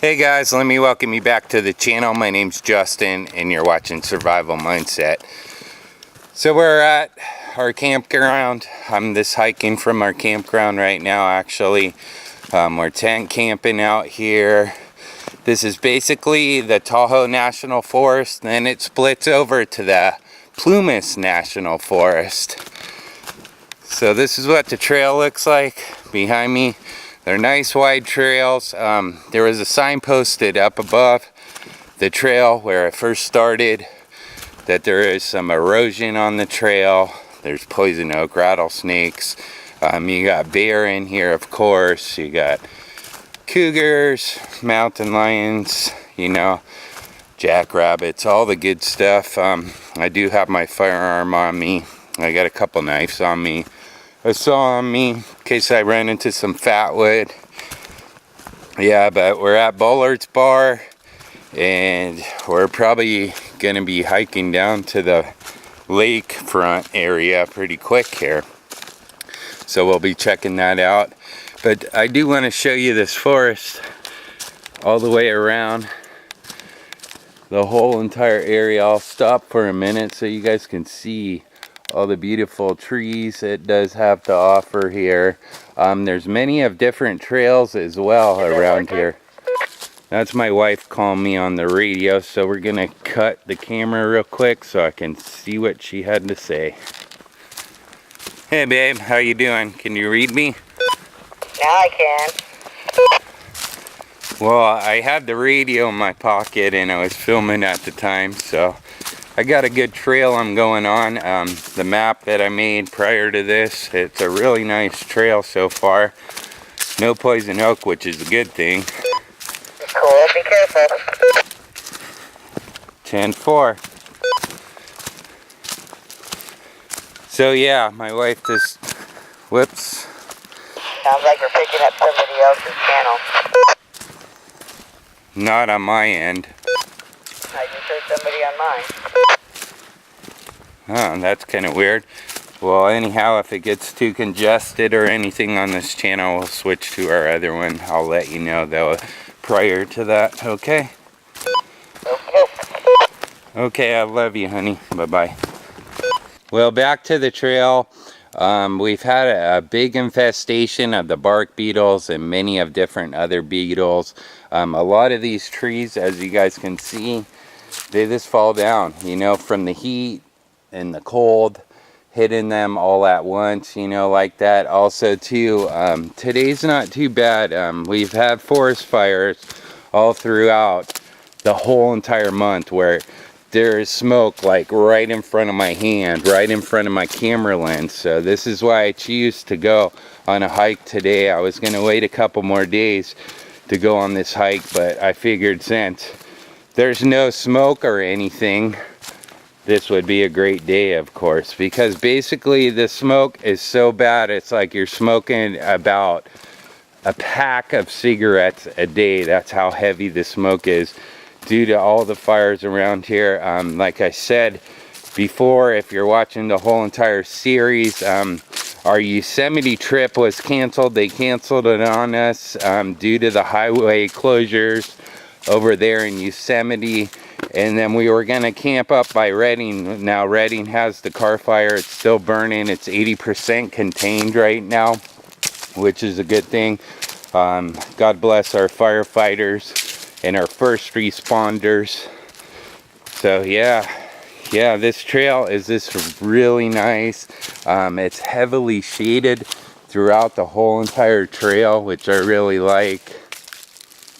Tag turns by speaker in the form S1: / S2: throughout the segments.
S1: Hey guys, let me welcome you back to the channel. My name's Justin and you're watching Survival Mindset. So we're at our campground. I'm just hiking from our campground right now actually. We're tent camping out here. This is basically the Tahoe National Forest, then it splits over to the Plumas National Forest. So this is what the trail looks like behind me. They're nice wide trails. There was a sign posted up above the trail where I first started that there is some erosion on the trail. There's poison oak, rattlesnakes. You got bear in here, of course. You got cougars, mountain lions, you know, jackrabbits, all the good stuff. I do have my firearm on me. I got a couple knives on me. A saw on me in case I ran into some fat wood. Yeah, but we're at Bullards Bar and we're probably gonna be hiking down to the lakefront area pretty quick here. So we'll be checking that out. But I do want to show you this forest all the way around the whole entire area. I'll stop for a minute so you guys can see all the beautiful trees it does have to offer here. There's many of different trails as well around here. That's my wife calling me on the radio, so we're gonna cut the camera real quick so I can see what she had to say. Hey babe, how you doing? Can you read me?
S2: Now I can.
S1: Well, I had the radio in my pocket and I was filming at the time, so I got a good trail I'm going on. The map that I made prior to this, it's a really nice trail so far. No poison oak, which is a good thing.
S2: Cool, be careful.
S1: 10-4. So yeah, my wife just, whoops.
S2: Sounds like you're picking up somebody else's channel.
S1: Not on my end.
S2: I just heard somebody on mine.
S1: Oh, that's kind of weird. Well, anyhow, if it gets too congested or anything on this channel, we'll switch to our other one. I'll let you know though prior to that, okay?
S2: Okay.
S1: Okay, I love you, honey. Bye-bye. Well, back to the trail. We've had a big infestation of the bark beetles and many of different other beetles. A lot of these trees, as you guys can see, they just fall down, you know, from the heat and the cold hitting them all at once, you know, like that. Also too, today's not too bad. We've had forest fires all throughout the whole entire month where there is smoke like right in front of my hand, right in front of my camera lens. So this is why I choose to go on a hike today. I was gonna wait a couple more days to go on this hike, but I figured since there's no smoke or anything, this would be a great day, of course, because basically the smoke is so bad, it's like you're smoking about a pack of cigarettes a day. That's how heavy the smoke is due to all the fires around here. Like I said before, if you're watching the whole entire series, our Yosemite trip was canceled. They canceled it on us due to the highway closures over there in Yosemite. And then we were gonna camp up by Redding. Now Redding has the car fire. It's still burning. It's 80% contained right now, which is a good thing. God bless our firefighters and our first responders. So yeah, this trail is just really nice. It's heavily shaded throughout the whole entire trail, which I really like.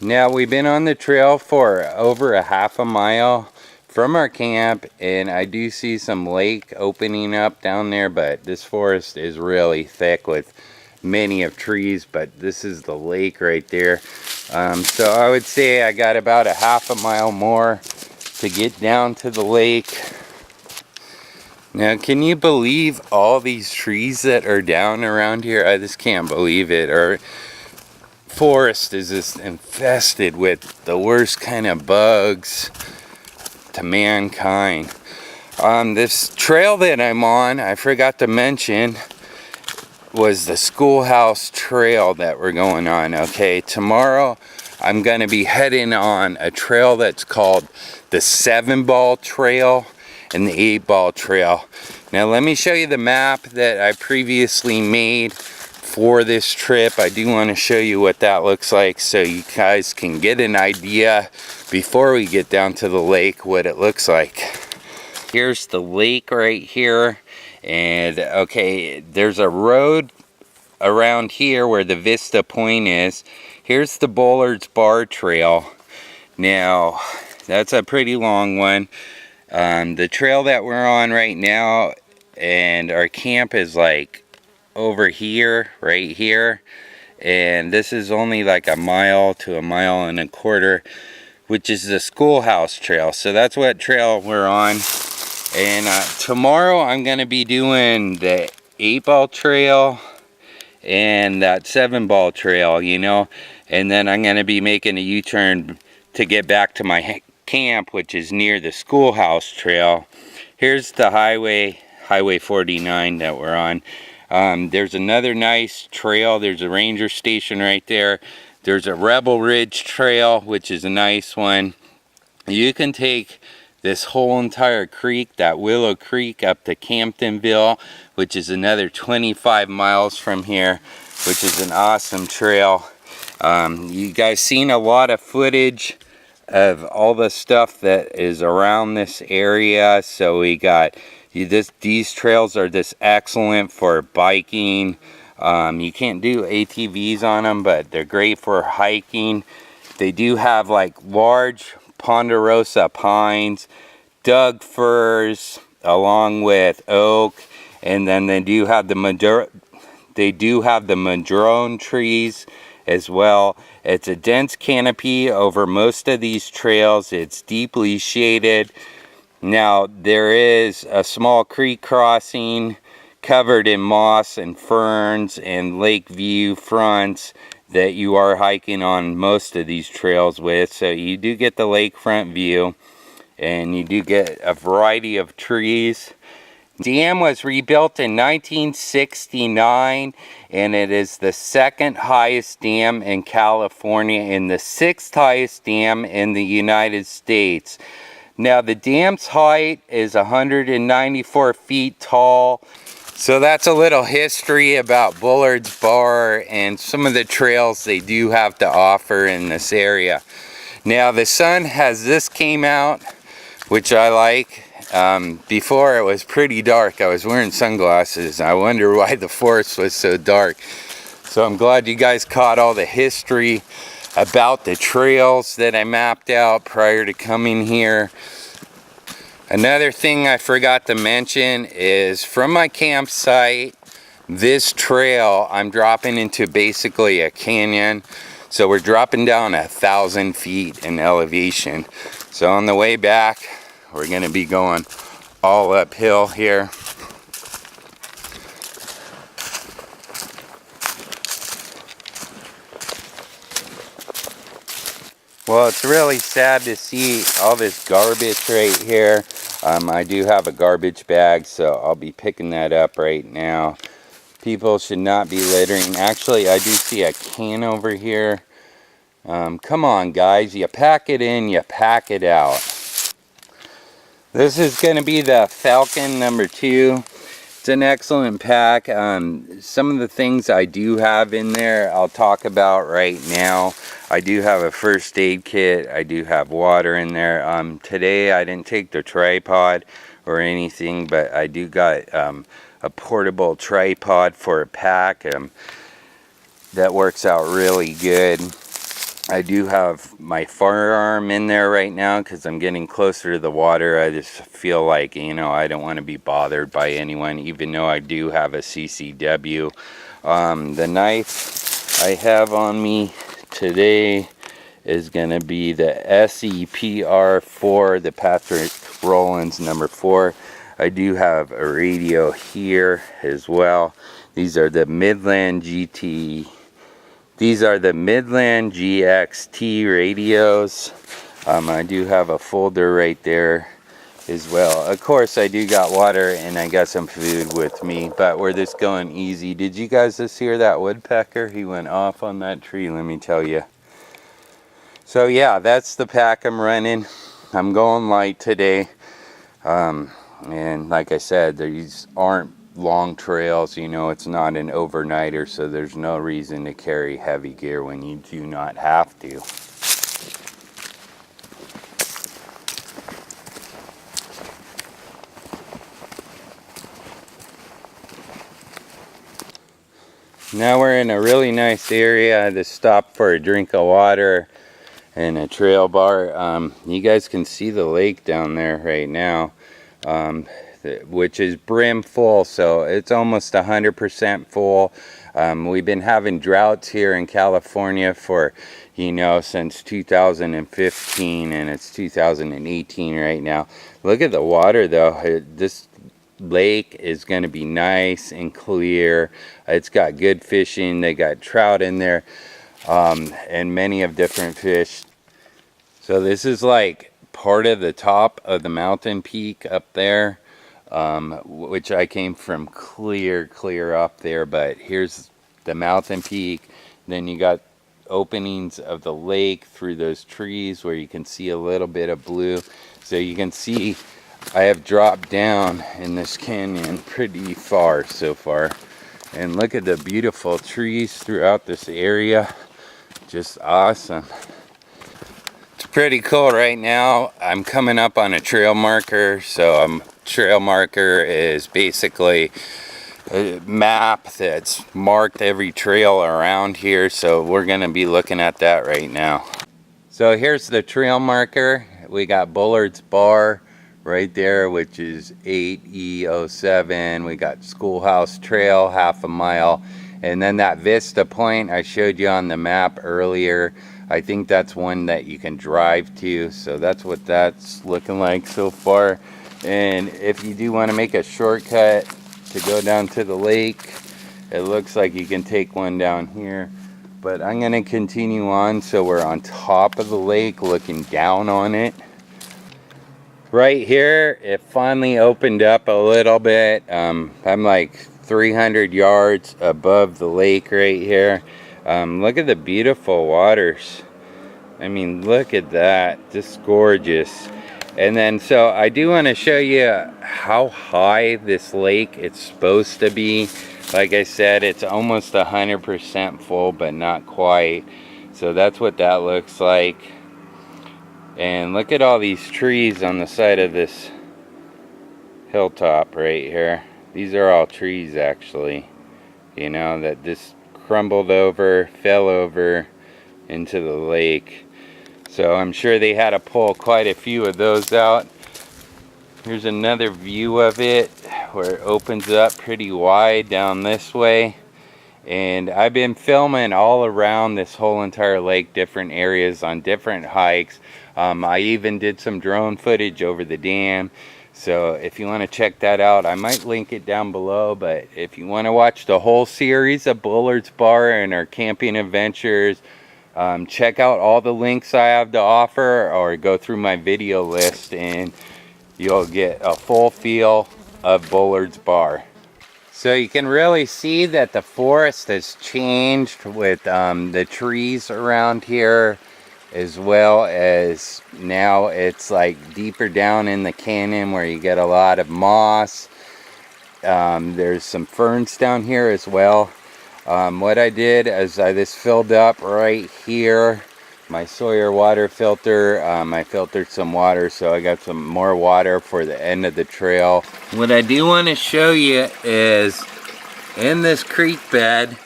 S1: Now we've been on the trail for over a half a mile from our camp, and I do see some lake opening up down there, but this forest is really thick with many of trees, but this is the lake right there. So I would say I got about a half a mile more to get down to the lake. Now, can you believe all these trees that are down around here? I just can't believe it. Our forest is just infested with the worst kind of bugs to mankind. This trail that I'm on, I forgot to mention, was the schoolhouse trail that we're going on. Okay, tomorrow I'm going to be heading on a trail that's called the 7-Ball Trail and the 8-Ball Trail. Now let me show you the map that I previously made for this trip. I do want to show you what that looks like so you guys can get an idea before we get down to the lake what it looks like. Here's the lake right here, and okay, there's a road around here where the Vista Point is. Here's the Bullards Bar Trail. Now that's a pretty long one. The trail that we're on right now and our camp is like over here, right here, and this is only like a mile to a mile and a quarter, which is the schoolhouse trail. So that's what trail we're on. And tomorrow I'm gonna be doing the 8-Ball Trail and that 7-Ball Trail, you know, and then I'm gonna be making a U-turn to get back to my camp, which is near the schoolhouse trail. Here's the highway 49 that we're on. There's another nice trail. There's a ranger station right there. There's a Rebel Ridge Trail, which is a nice one. You can take this whole entire creek, that Willow Creek, up to Camptonville, which is another 25 miles from here, which is an awesome trail. You guys seen a lot of footage of all the stuff that is around this area. So we got these trails are just excellent for biking. You can't do ATVs on them, but they're great for hiking. They do have like large ponderosa pines, Doug firs, along with oak, and then they do have the madrone trees as well. It's a dense canopy over most of these trails. It's deeply shaded. Now there is a small creek crossing covered in moss and ferns and lake view fronts that you are hiking on most of these trails with. So you do get the lakefront view and you do get a variety of trees. Dam was rebuilt in 1969 and it is the 2nd highest dam in California and the 6th highest dam in the United States. Now the dam's height is 194 feet tall. So that's a little history about Bullards Bar and some of the trails they do have to offer in this area. Now the sun has just came out, which I like. Before it was pretty dark. I was wearing sunglasses. I wonder why the forest was so dark. So I'm glad you guys caught all the history about the trails that I mapped out prior to coming here. Another thing I forgot to mention is from my campsite, this trail, I'm dropping into basically a canyon. So we're dropping down 1,000 feet in elevation. So on the way back, we're going to be going all uphill here. Well, it's really sad to see all this garbage right here. I do have a garbage bag, so I'll be picking that up right now. People should not be littering. Actually, I do see a can over here. Come on, guys. You pack it in, you pack it out. This is going to be the Falcon number 2. It's an excellent pack. Some of the things I do have in there I'll talk about right now. I do have a first aid kit. I do have water in there. Today I didn't take the tripod or anything, but I do got a portable tripod for a pack that works out really good. I do have my firearm in there right now because I'm getting closer to the water. I just feel like, you know, I don't want to be bothered by anyone, even though I do have a CCW. The knife I have on me today is going to be the SEPR4, the Patrick Rollins number 4. I do have a radio here as well. These are the Midland GT. These are the Midland GXT radios. I do have a folder right there as well. Of course, I do got water and I got some food with me, but we're just going easy. Did you guys just hear that woodpecker? He went off on that tree, let me tell you. So yeah, that's the pack I'm running. I'm going light today. And like I said, these aren't long trails, you know, it's not an overnighter, so there's no reason to carry heavy gear when you do not have to. Now we're in a really nice area to stop for a drink of water and a trail bar. You guys can see the lake down there right now, which is brim full, so it's almost 100% full. We've been having droughts here in California for, you know, since 2015, and it's 2018 right now. Look at the water though. This lake is going to be nice and clear. It's got good fishing. They got trout in there, and many of different fish. So this is like part of the top of the mountain peak up there, which I came from clear up there, but here's the mountain peak. Then you got openings of the lake through those trees where you can see a little bit of blue. So you can see I have dropped down in this canyon pretty far so far, and look at the beautiful trees throughout this area. Just awesome. It's pretty cool right now. I'm coming up on a trail marker. So trail marker is basically a map that's marked every trail around here, so we're going to be looking at that right now. So here's the trail marker. We got Bullards Bar right there, which is 8E07. We got Schoolhouse Trail, half a mile, and then that Vista Point I showed you on the map earlier, I think that's one that you can drive to. So that's what that's looking like so far. And if you do want to make a shortcut to go down to the lake, it looks like you can take one down here, but I'm going to continue on so we're on top of the lake looking down on it. Right here, it finally opened up a little bit. I'm like 300 yards above the lake right here. Look at the beautiful waters. I mean, look at that, just gorgeous. And then, so I do want to show you how high this lake it's supposed to be. Like I said, it's almost 100% full, but not quite. So that's what that looks like. And look at all these trees on the side of this hilltop right here. These are all trees actually, you know, that just crumbled over, fell over into the lake. So I'm sure they had to pull quite a few of those out. Here's another view of it where it opens up pretty wide down this way. And I've been filming all around this whole entire lake, different areas on different hikes. I even did some drone footage over the dam. So if you want to check that out, I might link it down below. But if you want to watch the whole series of Bullards Bar and our camping adventures, check out all the links I have to offer, or go through my video list and you'll get a full feel of Bullards Bar. So you can really see that the forest has changed with the trees around here, as well as now it's like deeper down in the canyon where you get a lot of moss. There's some ferns down here as well. What I did is I just filled up right here my Sawyer water filter. I filtered some water, so I got some more water for the end of the trail. What I do want to show you is in this creek bed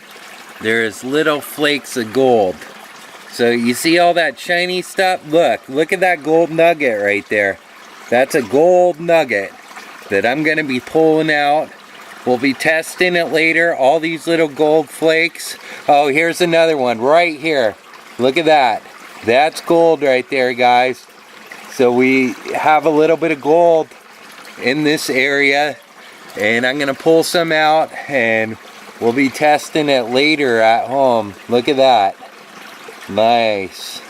S1: there's little flakes of gold. So you see all that shiny stuff? Look at that gold nugget right there. That's a gold nugget that I'm going to be pulling out. We'll be testing it later, all these little gold flakes. Oh, here's another one right here. Look at that. That's gold right there, guys. So we have a little bit of gold in this area, and I'm gonna pull some out and we'll be testing it later at home. Look at that. Nice.